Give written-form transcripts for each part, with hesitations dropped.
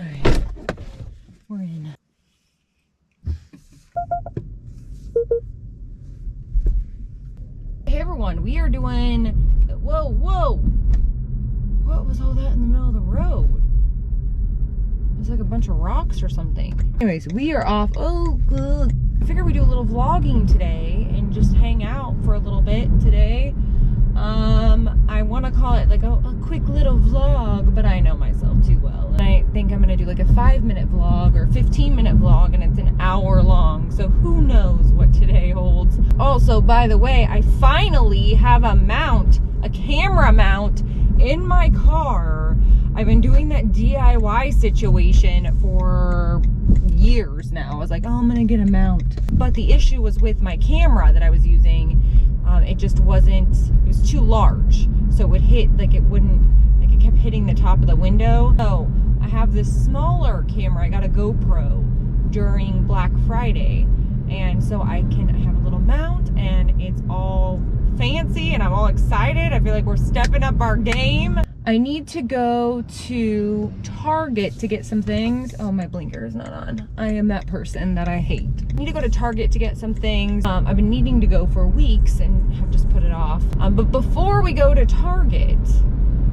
Alright, we're in. Hey everyone, we are doing, whoa, what was all that in the middle of the road? It's like a bunch of rocks or something. Anyways, we are off. Oh, good. I figured we'd do a little vlogging today and just hang out for a little bit today. I want to call it like a quick little vlog, but I know myself too well. And I think I'm going to do like a 5-minute vlog or 15-minute vlog, and it's an hour long. So who knows what today holds. Also, by the way, I finally have a camera mount in my car. I've been doing that DIY situation for years now. I was like, oh, I'm gonna get a mount. But the issue was with my camera that I was using. It just wasn't, it was too large. So it would hit, like it wouldn't, like it kept hitting the top of the window. So I have this smaller camera. I got a GoPro during Black Friday. And so I have a little mount and it's all fancy and I'm all excited. I feel like we're stepping up our game. I need to go to Target to get some things. Oh, my blinker is not on. I am that person that I hate. I need to go to Target to get some things. I've been needing to go for weeks and have just put it off. But before we go to Target,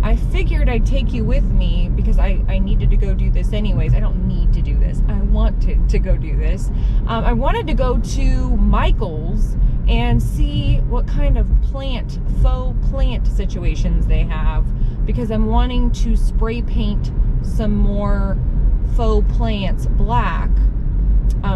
I figured I'd take you with me because I needed to go do this anyways. I don't need to do this. I want to go do this. I wanted to go to Michael's and see what kind of faux plant situations they have, because I'm wanting to spray paint some more faux plants black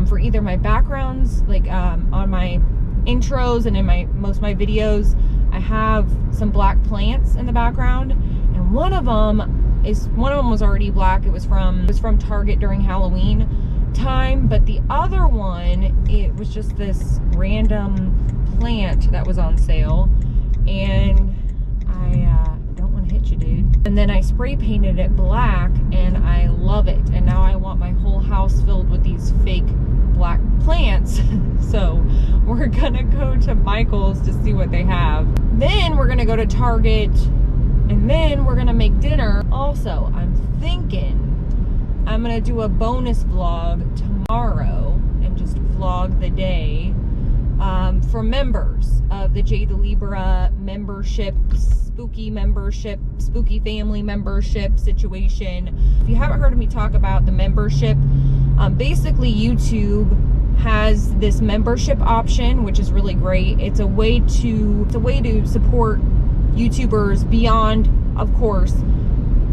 for either my backgrounds, like on my intros and in most of my videos. I have some black plants in the background, and one of them was already black. It was from Target during Halloween time, but the other one, it was just this random plant that was on sale, and I don't want to hit you, dude. And then I spray painted it black, and I love it. And now I want my whole house filled with these fake black plants. So we're gonna go to Michael's to see what they have. Then we're gonna go to Target, and then we're gonna make dinner. Also, I'm thinking I'm gonna do a bonus vlog tomorrow and just vlog the day for members of the Jay the Libra membership, spooky family membership situation. If you haven't heard me talk about the membership, basically YouTube has this membership option, which is really great. It's a way to support YouTubers beyond, of course,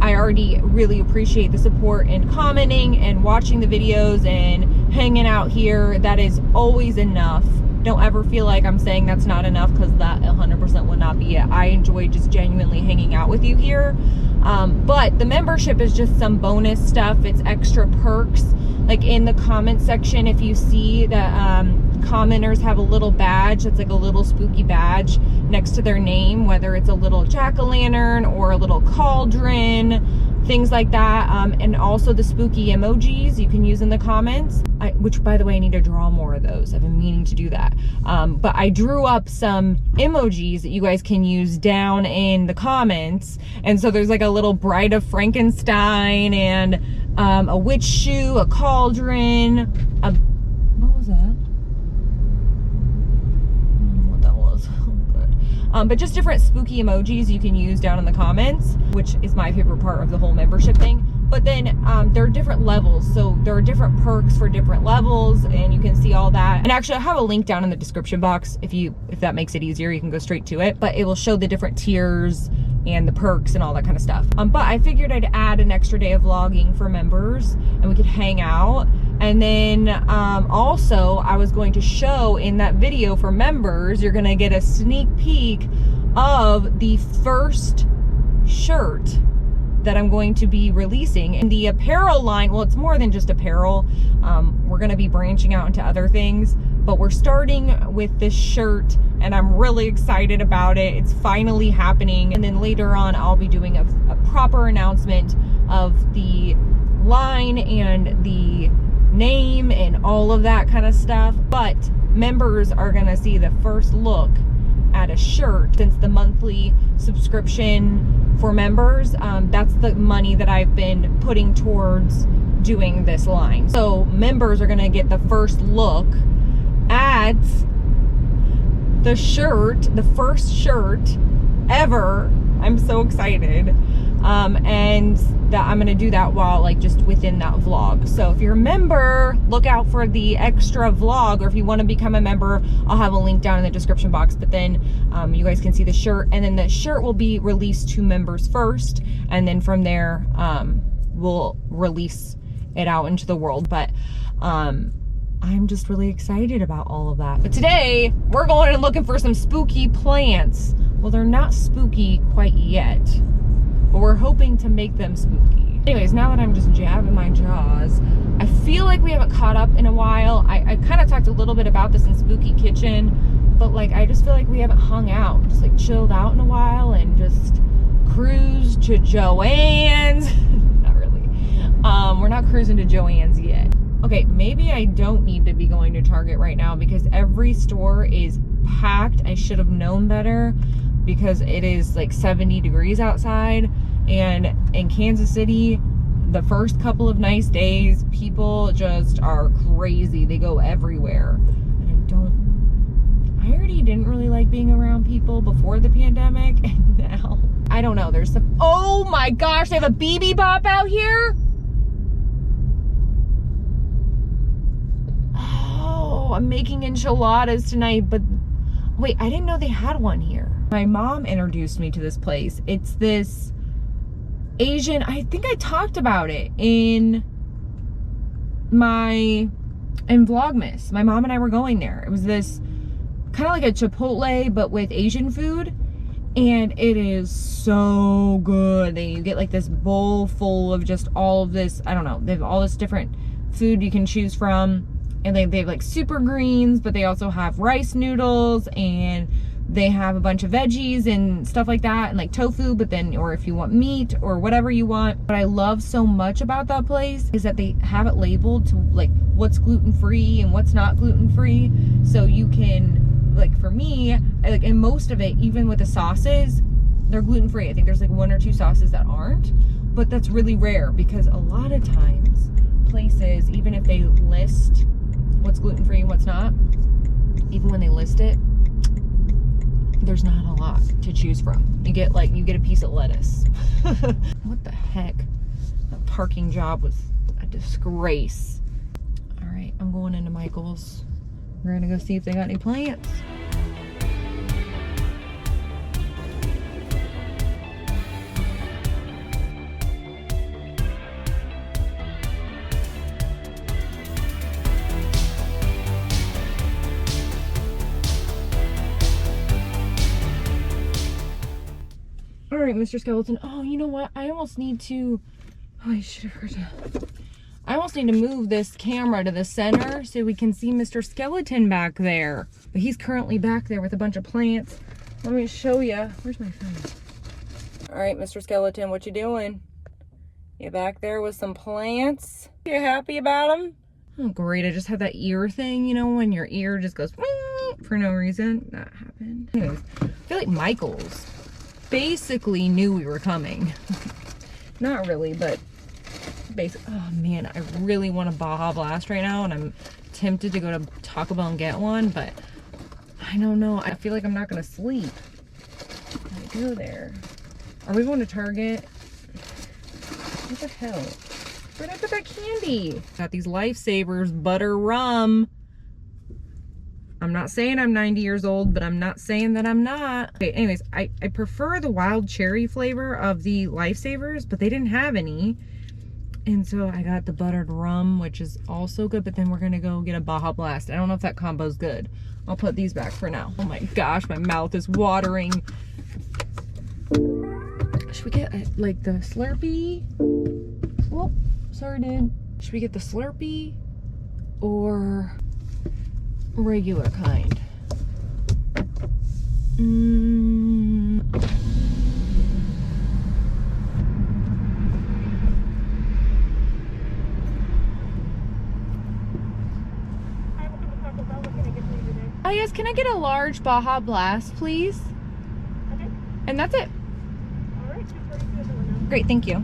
I already really appreciate the support and commenting and watching the videos and hanging out here. That is always enough. Don't ever feel like I'm saying that's not enough, because that 100% will not be it. I enjoy just genuinely hanging out with you here. But the membership is just some bonus stuff. It's extra perks. Like in the comment section, if you see that commenters have a little badge that's like a little spooky badge next to their name, whether it's a little jack-o'-lantern or a little cauldron, things like that. And also the spooky emojis you can use in the comments, which, by the way, I need to draw more of those. I've been meaning to do that. But I drew up some emojis that you guys can use down in the comments. And so there's like a little Bride of Frankenstein and a witch shoe, a cauldron, what was that? I don't know what that was. Oh, but just different spooky emojis you can use down in the comments, which is my favorite part of the whole membership thing. But then there are different levels, so there are different perks for different levels, and you can see all that. And actually, I have a link down in the description box. If that makes it easier, you can go straight to it. But it will show the different tiers and the perks and all that kind of stuff. But I figured I'd add an extra day of vlogging for members, and we could hang out. And then also, I was going to show in that video for members, you're gonna get a sneak peek of the first shirt that I'm going to be releasing. And the apparel line, well, it's more than just apparel. We're gonna be branching out into other things, but we're starting with this shirt, and I'm really excited about it. It's finally happening. And then later on, I'll be doing a proper announcement of the line and the name and all of that kind of stuff. But members are gonna see the first look at a shirt, since the monthly subscription for members, that's the money that I've been putting towards doing this line. So members are gonna get the first look at the shirt, the first shirt ever. I'm so excited. And that I'm gonna do that while like just within that vlog. So if you're a member, look out for the extra vlog, or if you want to become a member, I'll have a link down in the description box. But then you guys can see the shirt, and then the shirt will be released to members first, and then from there we'll release it out into the world. But I'm just really excited about all of that. But today we're going and looking for some spooky plants. Well, they're not spooky quite yet, but we're hoping to make them spooky. Anyways, now that I'm just jabbing my jaws, I feel like we haven't caught up in a while. I kind of talked a little bit about this in Spooky Kitchen, but like I just feel like we haven't hung out, just like chilled out in a while and just cruised to Joann's. Not really. We're not cruising to Joann's yet. Okay, maybe I don't need to be going to Target right now because every store is packed. I should have known better, because it is like 70 degrees outside, and in Kansas City the first couple of nice days people just are crazy. They go everywhere, and I already didn't really like being around people before the pandemic, and now I don't know, there's some, oh my gosh, they have a BB Bop out here. Oh, I'm making enchiladas tonight, but wait, I didn't know they had one here. My mom introduced me to this place. It's this Asian, I think I talked about it in Vlogmas. My mom and I were going there. It was this kind of like a Chipotle, but with Asian food. And it is so good. You get like this bowl full of just all of this, I don't know, they have all this different food you can choose from. And they have like super greens, but they also have rice noodles, and they have a bunch of veggies and stuff like that, and like tofu, but then, or if you want meat or whatever you want. What I love so much about that place is that they have it labeled to like what's gluten-free and what's not gluten-free. So you can, like for me, like in most of it, even with the sauces, they're gluten-free. I think there's like 1 or 2 sauces that aren't, but that's really rare, because a lot of times places, even if they list what's gluten-free and what's not, even when they list it, there's not a lot to choose from. You get a piece of lettuce. What the heck? That parking job was a disgrace. All right, I'm going into Michael's. We're gonna go see if they got any plants. All right, Mr. Skeleton. Oh, you know what? I almost need to move this camera to the center so we can see Mr. Skeleton back there. But he's currently back there with a bunch of plants. Let me show you. Where's my phone? All right, Mr. Skeleton, what you doing? You back there with some plants? You happy about them? Oh, great. I just had that ear thing, you know, when your ear just goes for no reason. That happened. Anyways, I feel like Michael's basically knew we were coming. Not really, but basically. Oh man, I really want a Baja Blast right now, and I'm tempted to go to Taco Bell and get one, but I don't know. I feel like I'm not gonna sleep. I go there. Are we going to Target? What the hell? Where'd I put that candy? Got these Lifesavers butter rum. I'm not saying I'm 90 years old, but I'm not saying that I'm not. Okay, anyways, I prefer the wild cherry flavor of the Lifesavers, but they didn't have any. And so I got the buttered rum, which is also good, but then we're gonna go get a Baja Blast. I don't know if that combo's good. I'll put these back for now. Oh my gosh, my mouth is watering. Should we get like the Slurpee? Whoop, sorry dude. Should we get the Slurpee or regular kind? Oh yes, can I get a large Baja Blast, please? Okay. And that's it. All right, just ready to go now. Great, thank you.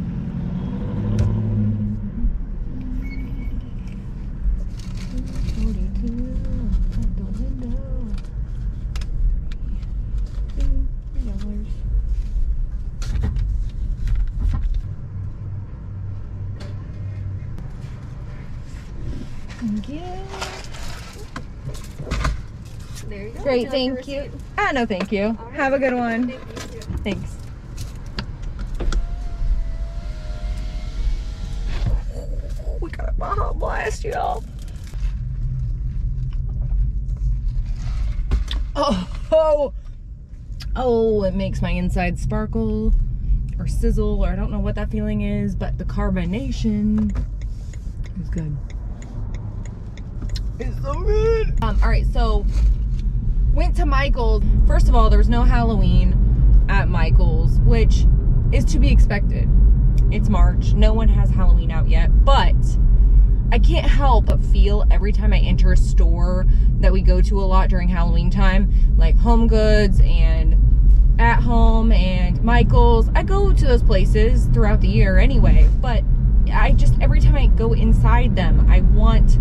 Thank you. There you go. Great, thank you. Ah, no, thank you. Right. Have a good one. Thank you. Thanks. We got a Baja Blast, y'all. Oh, it makes my inside sparkle or sizzle, or I don't know what that feeling is, but the carbonation is good. It's so good. All right, so went to Michael's. First of all, there was no Halloween at Michael's, which is to be expected. It's March. No one has Halloween out yet, but I can't help but feel every time I enter a store that we go to a lot during Halloween time, like Home Goods and At Home and Michael's. I go to those places throughout the year anyway, but I just, every time I go inside them, I want,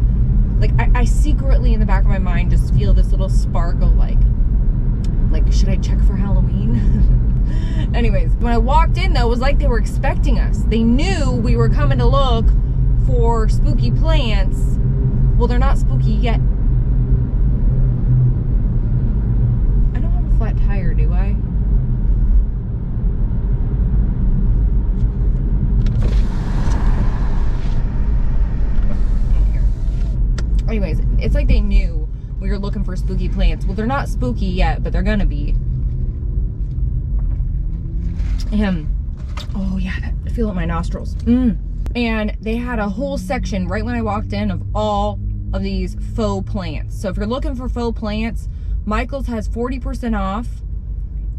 like, I secretly in the back of my mind just feel this little sparkle, like should I check for Halloween? Anyways, when I walked in though, it was like they were expecting us. They knew we were coming to look for spooky plants. Well, they're not spooky yet. I don't have a flat tire, do I? Here. Anyways, it's like they knew we were looking for spooky plants. Well, they're not spooky yet, but they're gonna be. Oh yeah, I feel it in my nostrils. And they had a whole section right when I walked in of all of these faux plants. So if you're looking for faux plants, Michael's has 40% off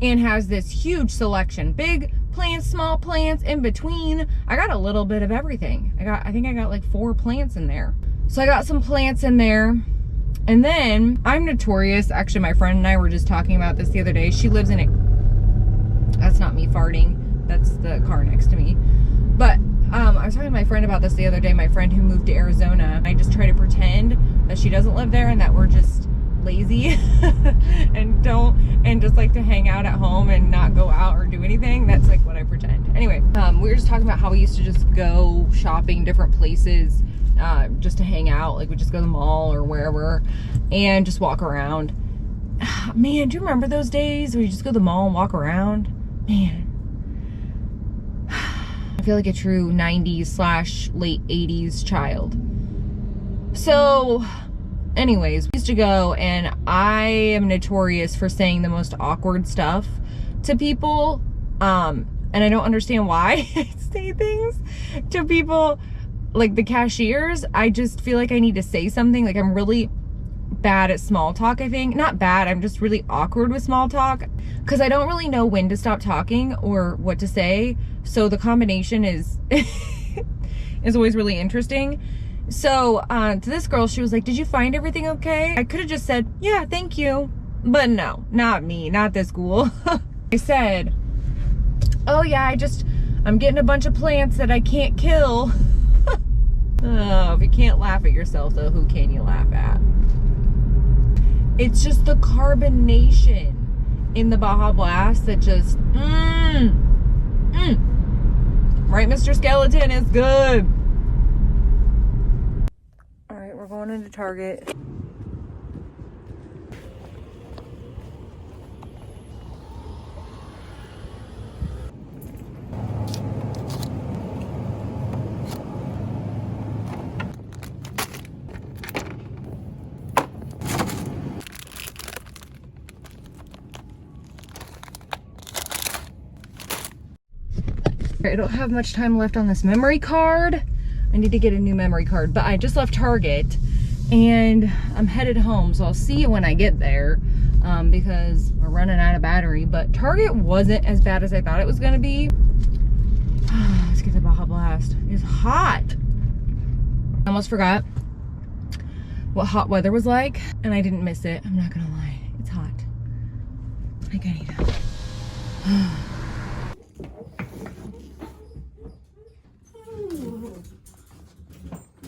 and has this huge selection. Big plants, small plants, in between. I got a little bit of everything. I think I got like 4 plants in there. So I got some plants in there. And then I'm notorious. Actually, my friend and I were just talking about this the other day. She lives in it. That's not me farting. That's the car next to me. But I was talking to my friend about this the other day, my friend who moved to Arizona. I just try to pretend that she doesn't live there and that we're just lazy and just like to hang out at home and not go out or do anything. That's like what I pretend. Anyway, we were just talking about how we used to just go shopping different places just to hang out. Like we just go to the mall or wherever and just walk around. Man, do you remember those days where you just go to the mall and walk around? Man. I feel like a true 90s / late 80s child. So anyways, we used to go, and I am notorious for saying the most awkward stuff to people. And I don't understand why I say things to people like the cashiers. I just feel like I need to say something. Like I'm really bad at small talk, I think. Not bad, I'm just really awkward with small talk because I don't really know when to stop talking or what to say. So the combination is is always really interesting. So to this girl, she was like, did you find everything okay? I could have just said, yeah, thank you. But no, not me, not this school. I said, oh yeah, I'm getting a bunch of plants that I can't kill. Oh, if you can't laugh at yourself though, who can you laugh at? It's just the carbonation in the Baja Blast that just, Right, Mr. Skeleton, is good. All right, we're going into Target. I don't have much time left on this memory card. I need to get a new memory card, but I just left Target and I'm headed home, so I'll see you when I get there because we're running out of battery. But Target wasn't as bad as I thought it was gonna be. Let's get the Baja Blast. It's hot. I almost forgot what hot weather was like, and I didn't miss it. I'm not gonna lie, it's hot. I think I need to.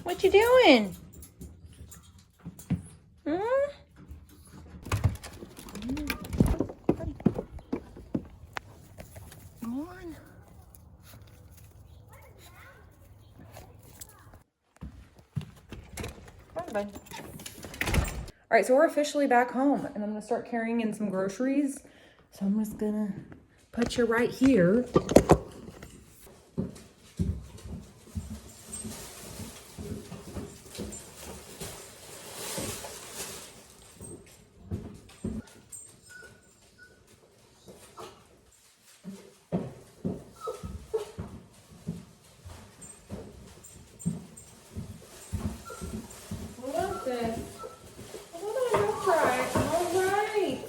What you doing? Hmm? Come on. Come on, bud. All right, so we're officially back home, and I'm gonna start carrying in some groceries. So I'm just gonna put you right here. What is this? Hold on, don't cry. All right.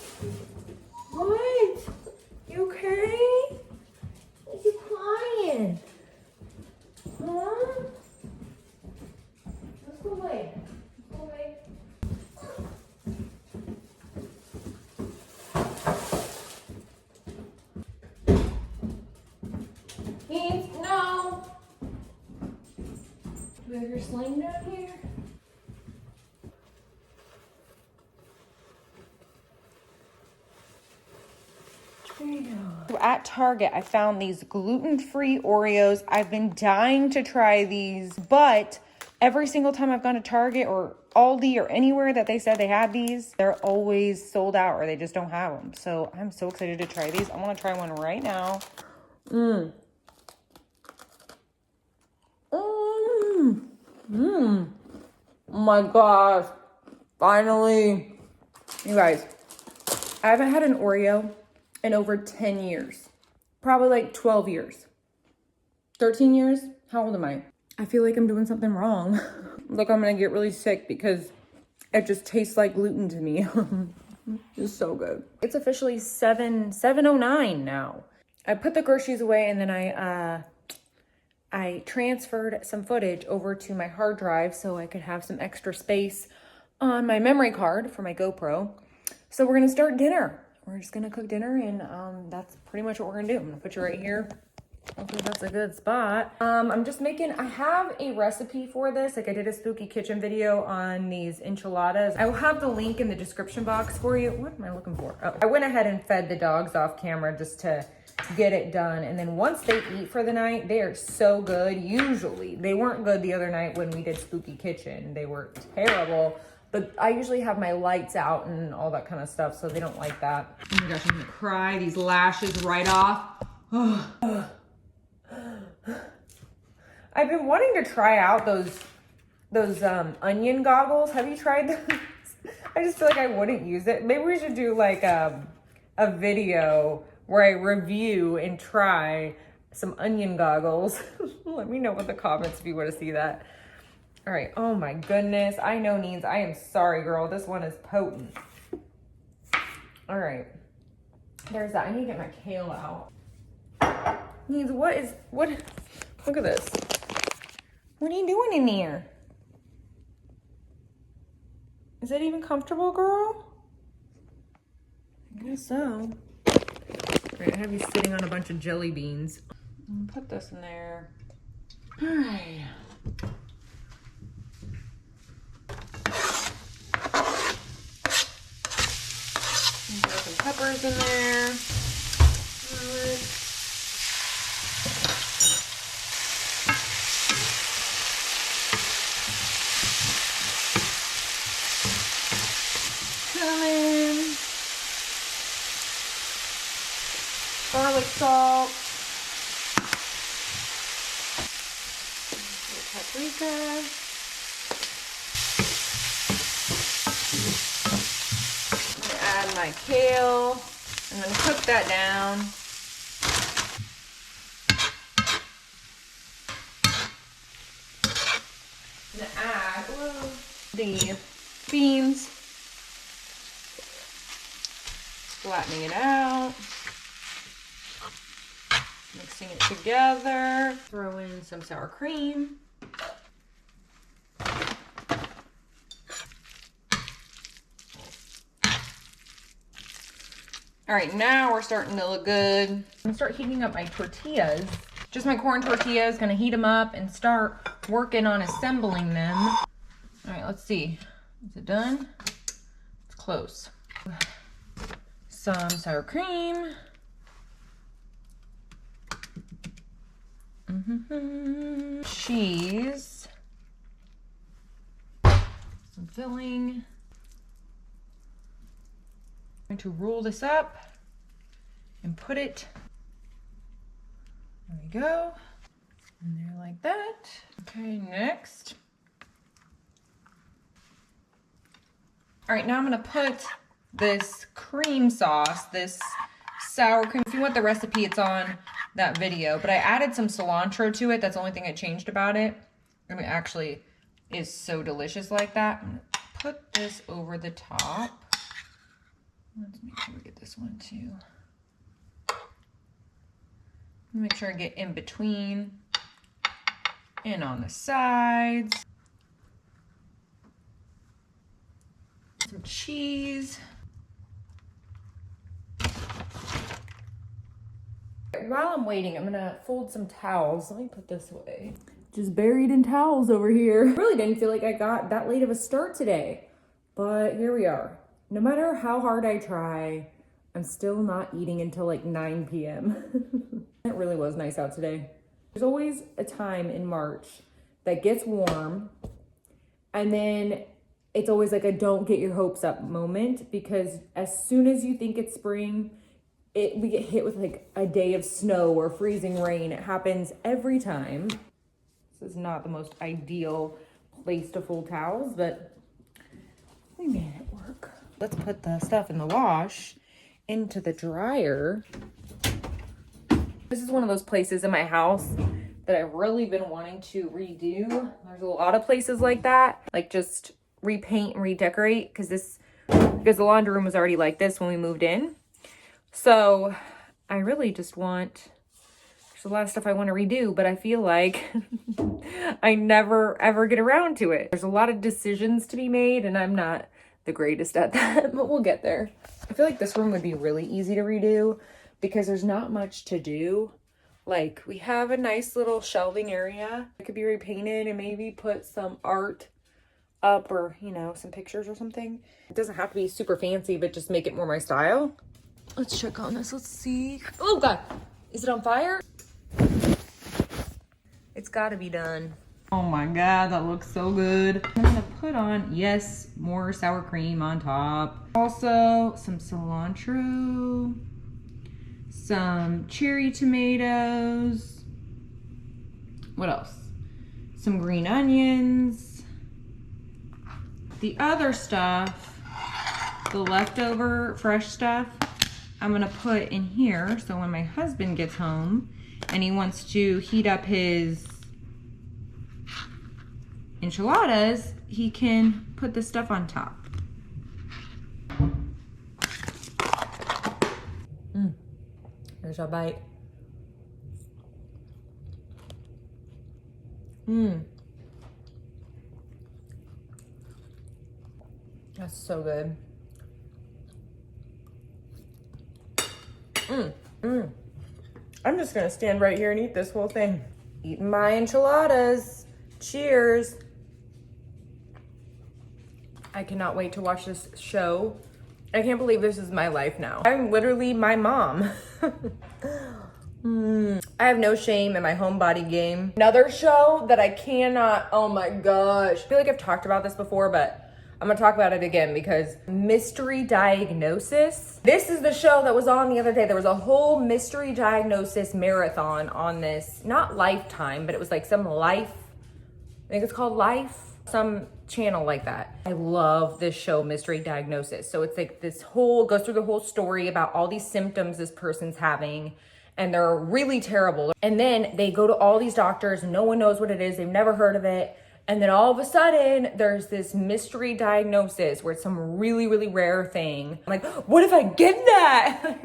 What? You okay? Is you crying? Huh? Let's go away. Let's go away. No. Do we have your sling down here? At Target, I found these gluten-free Oreos. I've been dying to try these, but every single time I've gone to Target or Aldi or anywhere that they said they had these, they're always sold out or they just don't have them. So I'm so excited to try these. I want to try one right now. Oh my gosh. Finally. You guys, I haven't had an Oreo in over 10 years. Probably like 12 years. 13 years? How old am I? I feel like I'm doing something wrong. Look, I'm gonna get really sick because it just tastes like gluten to me. It's so good. It's officially 7:09 now. I put the groceries away and then I transferred some footage over to my hard drive so I could have some extra space on my memory card for my GoPro. So we're gonna start dinner. We're just gonna cook dinner and that's pretty much what we're gonna do. I'm gonna put you right here. Hopefully that's a good spot. I'm just making, I have a recipe for this. Like I did a spooky kitchen video on these enchiladas. I will have the link in the description box for you. What am I looking for? Oh, I went ahead and fed the dogs off camera just to get it done. And then once they eat for the night, they are so good. Usually, they weren't good the other night when we did spooky kitchen. They were terrible. But I usually have my lights out and all that kind of stuff, so they don't like that. Oh my gosh, I'm gonna cry. These lashes right off. I've been wanting to try out those onion goggles. Have you tried those? I just feel like I wouldn't use it. Maybe we should do like a video where I review and try some onion goggles. Let me know in the comments if you want to see that. All right. Oh my goodness. I know, Neens. I am sorry, girl. This one is potent. All right. There's that. I need to get my kale out. Neens, what? Look at this. What are you doing in here? Is it even comfortable, girl? I guess so. All right, I have you sitting on a bunch of jelly beans. Put this in there. All right. Throw some peppers in there. Cumin, garlic salt, paprika. Add my kale. I'm gonna cook that down. I'm gonna add the beans, flattening it out, mixing it together, throw in some sour cream. All right, now we're starting to look good. I'm gonna start heating up my tortillas. Just my corn tortillas, gonna heat them up and start working on assembling them. All right, let's see. Is it done? It's close. Some sour cream. Cheese. Some filling. I'm going to roll this up and put it, there we go, in there like that. Okay, next. All right, now I'm gonna put this cream sauce, this sour cream. If you want the recipe, it's on that video, but I added some cilantro to it. That's the only thing I changed about it. And it actually is so delicious like that. I'm gonna put this over the top. Let's make sure we get this one too. Make sure I get in between and on the sides. Some cheese. While I'm waiting, I'm gonna fold some towels. Let me put this away. Just buried in towels over here. I really didn't feel like I got that late of a start today, but here we are. No matter how hard I try, I'm still not eating until like 9 p.m. It really was nice out today. There's always a time in March that gets warm, and then it's always like a don't get your hopes up moment, because as soon as you think it's spring, we get hit with like a day of snow or freezing rain. It happens every time. This is not the most ideal place to fold towels, but we made it work. Let's put the stuff in the wash into the dryer. This is one of those places in my house that I've really been wanting to redo. There's a lot of places like that, like just repaint and redecorate, because the laundry room was already like this when we moved in. So I really just want, there's a lot of stuff I want to redo, but I feel like I never ever get around to it. There's a lot of decisions to be made, and I'm not the greatest at that, but we'll get there. I feel like this room would be really easy to redo because there's not much to do. Like, we have a nice little shelving area. It could be repainted and maybe put some art up, or, you know, some pictures or something. It doesn't have to be super fancy, but just make it more my style. Let's check on this. Let's see. Oh God, is it on fire? It's got to be done. Oh my God, that looks so good. I'm gonna put on, yes, more sour cream on top. Also, some cilantro, some cherry tomatoes. What else? Some green onions. The other stuff, the leftover fresh stuff, I'm gonna put in here, so when my husband gets home and he wants to heat up his enchiladas, he can put this stuff on top. There's our bite. That's so good. I'm just gonna stand right here and eat this whole thing. Eating my enchiladas. Cheers. I cannot wait to watch this show. I can't believe this is my life now. I'm literally my mom. I have no shame in my homebody game. Another show that I cannot, oh my gosh. I feel like I've talked about this before, but I'm gonna talk about it again because Mystery Diagnosis. This is the show that was on the other day. There was a whole Mystery Diagnosis marathon on this, not Lifetime, but it was like some Life, I think it's called Life, some channel like that. I love this show, Mystery Diagnosis. So it's like this whole, goes through the whole story about all these symptoms this person's having, and they're really terrible. And then they go to all these doctors, no one knows what it is, they've never heard of it. And then all of a sudden, there's this mystery diagnosis where it's some really, really rare thing. I'm like, what if I get that?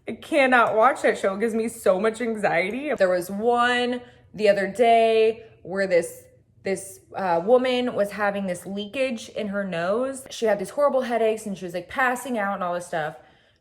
I cannot watch that show. It gives me so much anxiety. There was one the other day where this woman was having this leakage in her nose. She had these horrible headaches and she was like passing out and all this stuff.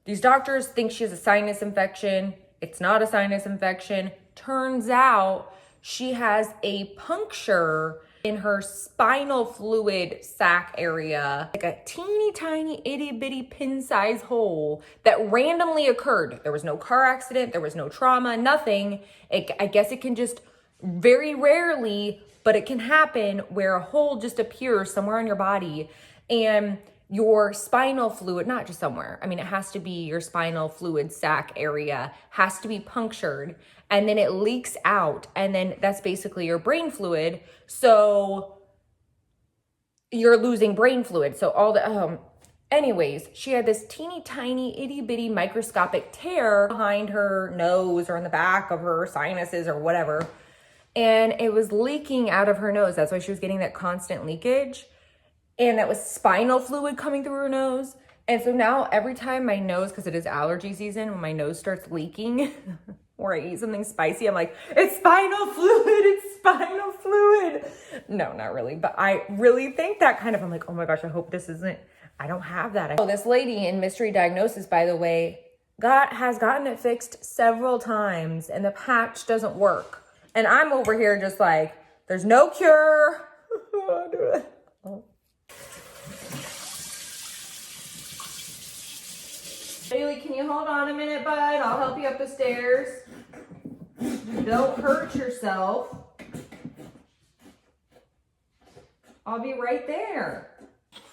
These doctors think she has a sinus infection. It's not a sinus infection. Turns out she has a puncture in her spinal fluid sac area, like a teeny tiny itty bitty pin size hole that randomly occurred. There was no car accident, there was no trauma, nothing. I guess it can just very rarely, but it can happen where a hole just appears somewhere on your body and your spinal fluid, not just somewhere, I mean, it has to be your spinal fluid sac area has to be punctured, and then it leaks out, and then that's basically your brain fluid. So you're losing brain fluid. So all the, anyways, she had this teeny tiny itty bitty microscopic tear behind her nose or in the back of her sinuses or whatever. And it was leaking out of her nose. That's why she was getting that constant leakage. And that was spinal fluid coming through her nose. And so now every time my nose, because it is allergy season, when my nose starts leaking or I eat something spicy, I'm like, it's spinal fluid, it's spinal fluid. No, not really. But I really think that kind of, I'm like, oh my gosh, I hope this isn't, I don't have that. Oh, this lady in Mystery Diagnosis, by the way, has gotten it fixed several times and the patch doesn't work. And I'm over here just like, there's no cure. I'll do it. Oh. Bailey, can you hold on a minute, bud? I'll help you up the stairs. Don't hurt yourself. I'll be right there.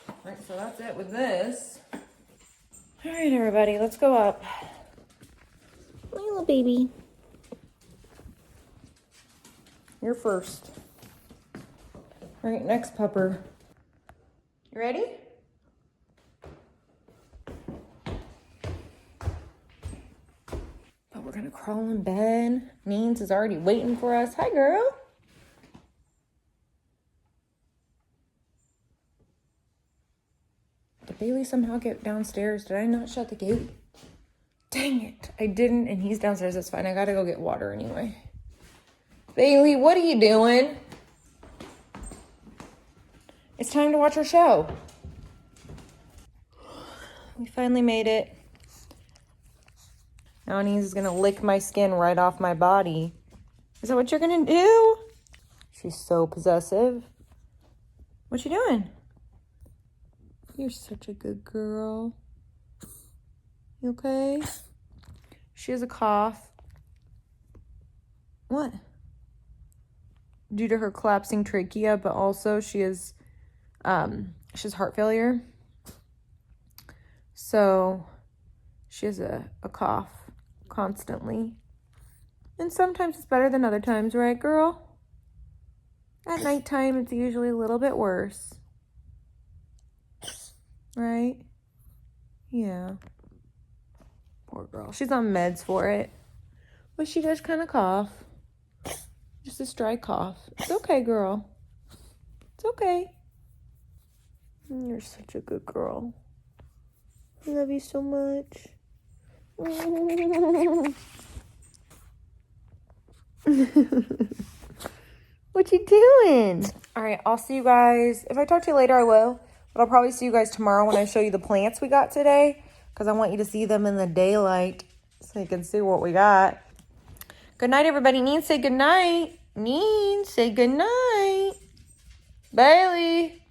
All right, so that's it with this. All right, everybody, let's go up. My little baby. You're first. All right, next pupper. You ready? But we're gonna crawl in bed. Means is already waiting for us. Hi, girl. Did Bailey somehow get downstairs? Did I not shut the gate? Dang it, I didn't, and he's downstairs. That's fine. I gotta go get water anyway. Bailey, what are you doing? It's time to watch our show. We finally made it. Now he's gonna lick my skin right off my body. Is that what you're gonna do? She's so possessive. What you doing? You're such a good girl. You okay? She has a cough. What? Due to her collapsing trachea, but also she has heart failure. So she has a cough constantly. And sometimes it's better than other times, right, girl? At nighttime, it's usually a little bit worse. Right? Yeah. Poor girl. She's on meds for it. But she does kind of cough. Just a dry cough. It's okay, girl. It's okay. You're such a good girl. I love you so much. What you doing? All right, I'll see you guys. If I talk to you later, I will. But I'll probably see you guys tomorrow when I show you the plants we got today. Because I want you to see them in the daylight so you can see what we got. Good night, everybody. Neen, say good night. Neen, say good night. Bailey.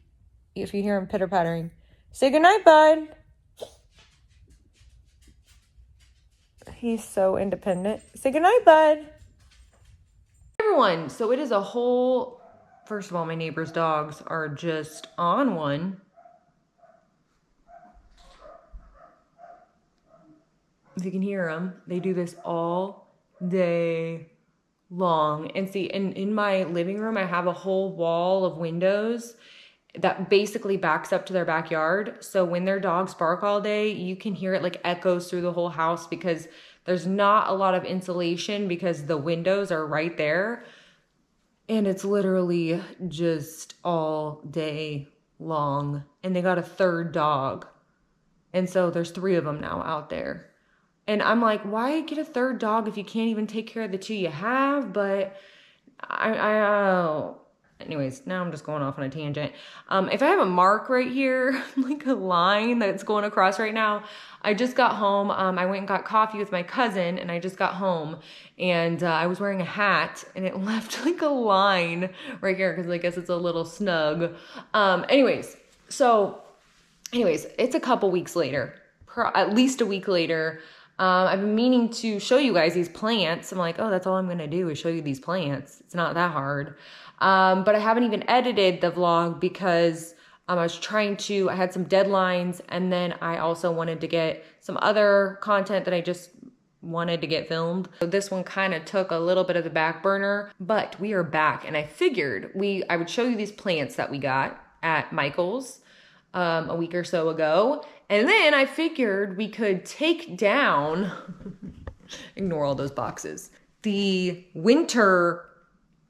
If you hear him pitter-pattering. Say good night, bud. He's so independent. Say good night, bud. Everyone, so it is a whole... First of all, my neighbor's dogs are just on one. If you can hear them, they do this all day long. And see, in my living room, I have a whole wall of windows that basically backs up to their backyard. So when their dogs bark all day, you can hear it like echoes through the whole house because there's not a lot of insulation because the windows are right there. And it's literally just all day long. And they got a third dog. And so there's 3 of them now out there. And I'm like, why get a third dog if you can't even take care of the 2 you have? But anyways, now I'm just going off on a tangent. If I have a mark right here, like a line that's going across right now, I just got home. I went and got coffee with my cousin and I just got home and I was wearing a hat and it left like a line right here because I guess it's a little snug. Anyways, it's a couple weeks later, at least a week later. I've been meaning to show you guys these plants. I'm like, oh, that's all I'm gonna do is show you these plants. It's not that hard. But I haven't even edited the vlog because I had some deadlines, and then I also wanted to get some other content that I just wanted to get filmed. So this one kind of took a little bit of the back burner, but we are back, and I figured I would show you these plants that we got at Michael's a week or so ago. And then I figured we could take down, ignore all those boxes, the winter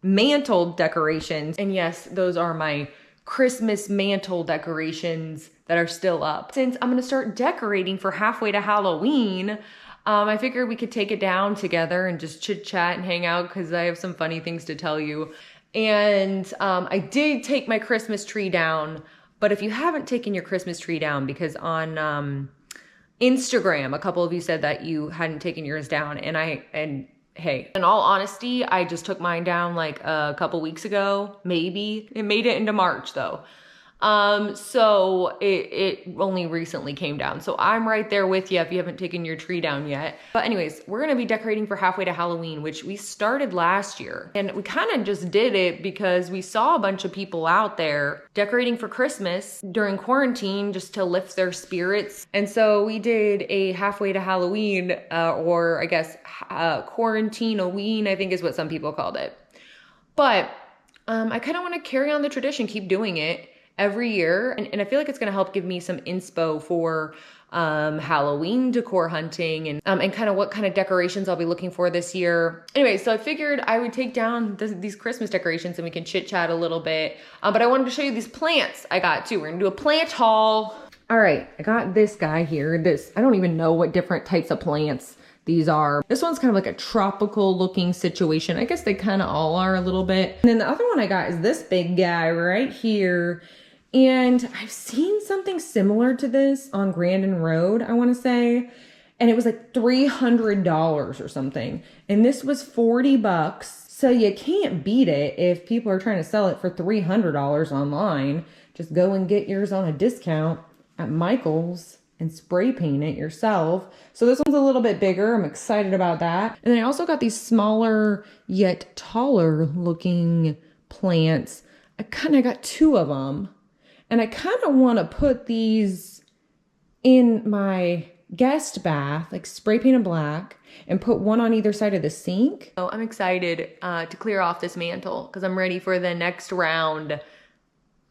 mantle decorations. And yes, those are my Christmas mantle decorations that are still up. Since I'm gonna start decorating for halfway to Halloween, I figured we could take it down together and just chit chat and hang out because I have some funny things to tell you. And I did take my Christmas tree down, but if you haven't taken your Christmas tree down, because on Instagram, a couple of you said that you hadn't taken yours down, and hey, in all honesty, I just took mine down like a couple weeks ago, maybe. It made it into March though. So it only recently came down. So I'm right there with you if you haven't taken your tree down yet. But anyways, we're gonna be decorating for halfway to Halloween, which we started last year. And we kind of just did it because we saw a bunch of people out there decorating for Christmas during quarantine just to lift their spirits. And so we did a halfway to Halloween, or I guess quarantine-a-ween, I think is what some people called it. But I kind of want to carry on the tradition, keep doing it every year. And I feel like it's going to help give me some inspo for Halloween decor hunting and kind of what kind of decorations I'll be looking for this year. Anyway, so I figured I would take down these Christmas decorations and we can chit chat a little bit. But I wanted to show you these plants I got too. We're going to do a plant haul. All right, I got this guy here. I don't even know what different types of plants these are. This one's kind of like a tropical looking situation. I guess they kind of all are a little bit. And then the other one I got is this big guy right here. And I've seen something similar to this on Grandin Road, I want to say. And it was like $300 or something. And this was 40 bucks. So you can't beat it if people are trying to sell it for $300 online. Just go and get yours on a discount at Michael's and spray paint it yourself. So this one's a little bit bigger. I'm excited about that. And then I also got these smaller yet taller looking plants. I kind of got two of them. And I kind of want to put these in my guest bath, like spray paint them black, and put one on either side of the sink. So I'm excited to clear off this mantle because I'm ready for the next round.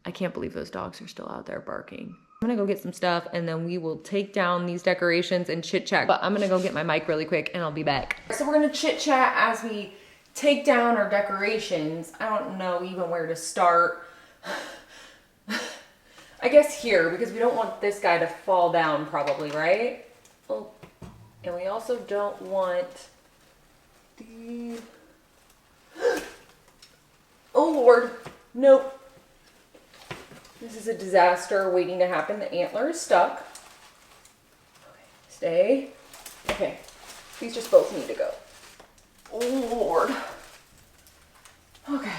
I can't believe those dogs are still out there barking. I'm gonna go get some stuff and then we will take down these decorations and chit chat. But I'm gonna go get my mic really quick and I'll be back. So we're gonna chit chat as we take down our decorations. I don't know even where to start. I guess here, because we don't want this guy to fall down probably, right? Oh, and we also don't want the... Oh Lord, nope. This is a disaster waiting to happen. The antler is stuck. Okay, stay. Okay, these just both need to go. Oh Lord. Okay.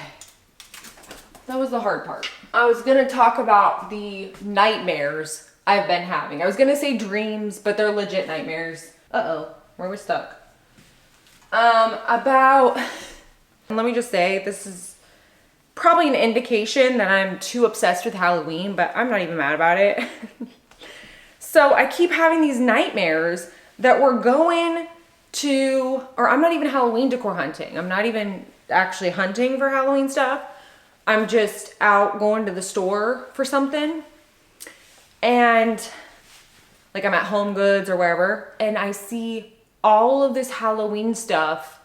That was the hard part. I was gonna talk about the nightmares I've been having. I was gonna say dreams, but they're legit nightmares. Uh-oh, where we're stuck. Let me just say, this is probably an indication that I'm too obsessed with Halloween, but I'm not even mad about it. So I keep having these nightmares that we're going to, or I'm not even Halloween decor hunting. I'm not even actually hunting for Halloween stuff. I'm just out going to the store for something. And like I'm at Home Goods or wherever. And I see all of this Halloween stuff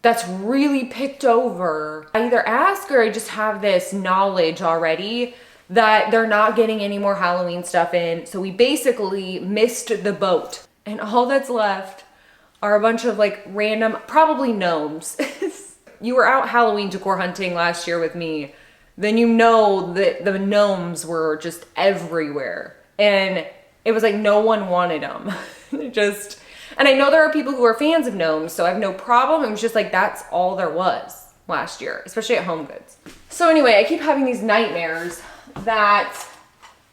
that's really picked over. I either ask or I just have this knowledge already that they're not getting any more Halloween stuff in. So we basically missed the boat. And all that's left are a bunch of like random, probably gnomes. You were out Halloween decor hunting last year with me, then you know that the gnomes were just everywhere. And it was like no one wanted them. And I know there are people who are fans of gnomes, so I have no problem. It was just like that's all there was last year, especially at Home Goods. So anyway, I keep having these nightmares that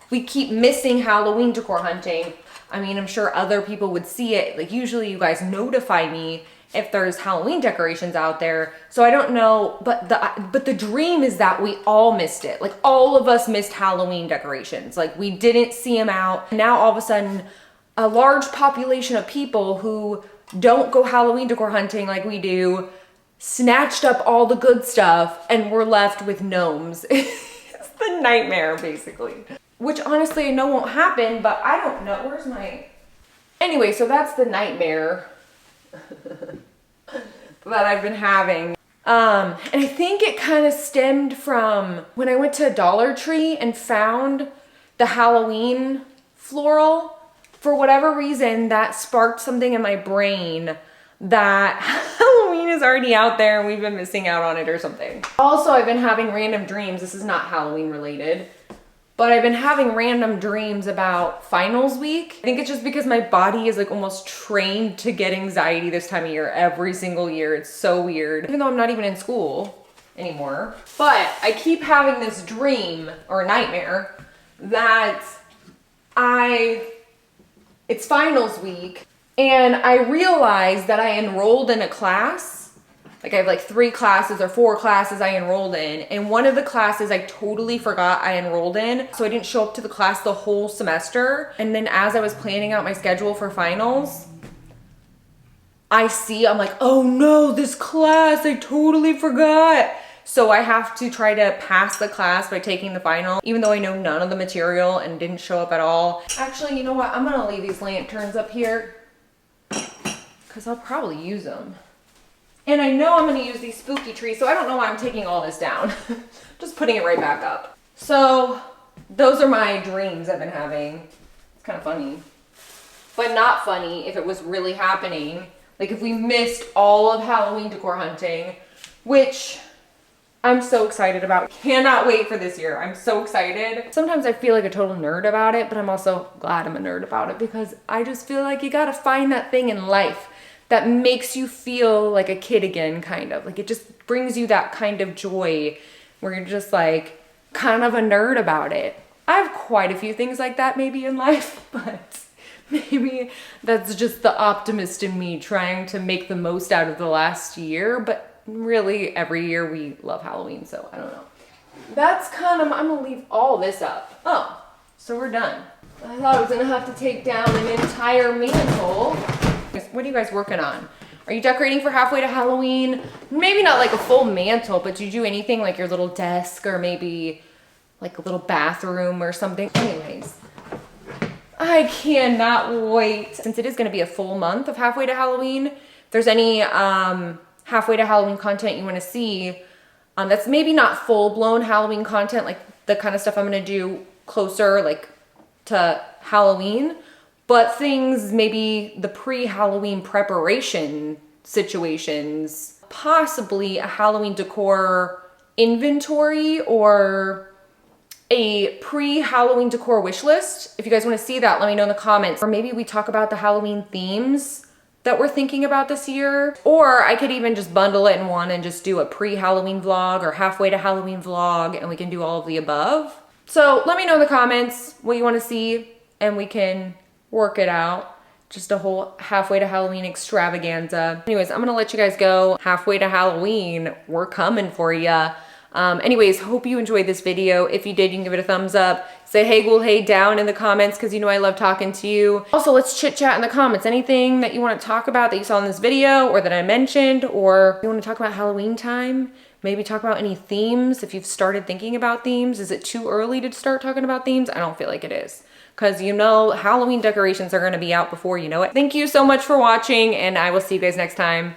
we keep missing Halloween decor hunting. I mean, I'm sure other people would see it. Like usually you guys notify me if there's Halloween decorations out there. So I don't know, but the dream is that we all missed it. Like all of us missed Halloween decorations. Like we didn't see them out. Now all of a sudden, a large population of people who don't go Halloween decor hunting like we do snatched up all the good stuff and we're left with gnomes. It's the nightmare basically. Which honestly I know won't happen, but I don't know. Where's my... Anyway, so that's the nightmare that I've been having. And I think it kind of stemmed from when I went to Dollar Tree and found the Halloween floral. For whatever reason, that sparked something in my brain that Halloween is already out there and we've been missing out on it or something. Also, I've been having random dreams. This is not Halloween related, but I've been having random dreams about finals week. I think it's just because my body is like almost trained to get anxiety this time of year every single year. It's so weird. Even though I'm not even in school anymore. But I keep having this dream or nightmare that it's finals week and I realized that I enrolled in a class. Like I have like 3 classes or 4 classes I enrolled in. And one of the classes I totally forgot I enrolled in. So I didn't show up to the class the whole semester. And then as I was planning out my schedule for finals, I'm like, oh no, this class, I totally forgot. So I have to try to pass the class by taking the final, even though I know none of the material and didn't show up at all. Actually, you know what? I'm gonna leave these lanterns up here because I'll probably use them. And I know I'm gonna use these spooky trees, so I don't know why I'm taking all this down. Just putting it right back up. So those are my dreams I've been having. It's kind of funny, but not funny if it was really happening. Like if we missed all of Halloween decor hunting, which I'm so excited about. Cannot wait for this year. I'm so excited. Sometimes I feel like a total nerd about it, but I'm also glad I'm a nerd about it because I just feel like you gotta find that thing in life that makes you feel like a kid again, kind of. Like it just brings you that kind of joy where you're just like kind of a nerd about it. I have quite a few things like that maybe in life, but maybe that's just the optimist in me trying to make the most out of the last year. But really every year we love Halloween, so I don't know. That's kind of, I'm gonna leave all this up. Oh, so we're done. I thought I was gonna have to take down an entire mantle. What are you guys working on? Are you decorating for halfway to Halloween? Maybe not like a full mantle, but do you do anything like your little desk or maybe like a little bathroom or something? Anyways, I cannot wait. Since it is gonna be a full month of halfway to Halloween, if there's any halfway to Halloween content you want to see, that's maybe not full-blown Halloween content, like the kind of stuff I'm going to do closer like to Halloween, but things maybe the pre-Halloween preparation situations, possibly a Halloween decor inventory or a pre-Halloween decor wish list. If you guys want to see that, let me know in the comments. Or maybe we talk about the Halloween themes that we're thinking about this year. Or I could even just bundle it in one and just do a pre-Halloween vlog or halfway to Halloween vlog, and we can do all of the above. So let me know in the comments what you want to see and we can work it out. Just a whole halfway to Halloween extravaganza. Anyways, I'm gonna let you guys go. Halfway to Halloween, we're coming for ya. Anyways, hope you enjoyed this video. If you did, you can give it a thumbs up. Say hey ghoul hey down in the comments because you know I love talking to you. Also, let's chit chat in the comments. Anything that you want to talk about that you saw in this video or that I mentioned, or you want to talk about Halloween time? Maybe talk about any themes if you've started thinking about themes. Is it too early to start talking about themes? I don't feel like it is, because you know Halloween decorations are going to be out before you know it. Thank you so much for watching, and I will see you guys next time.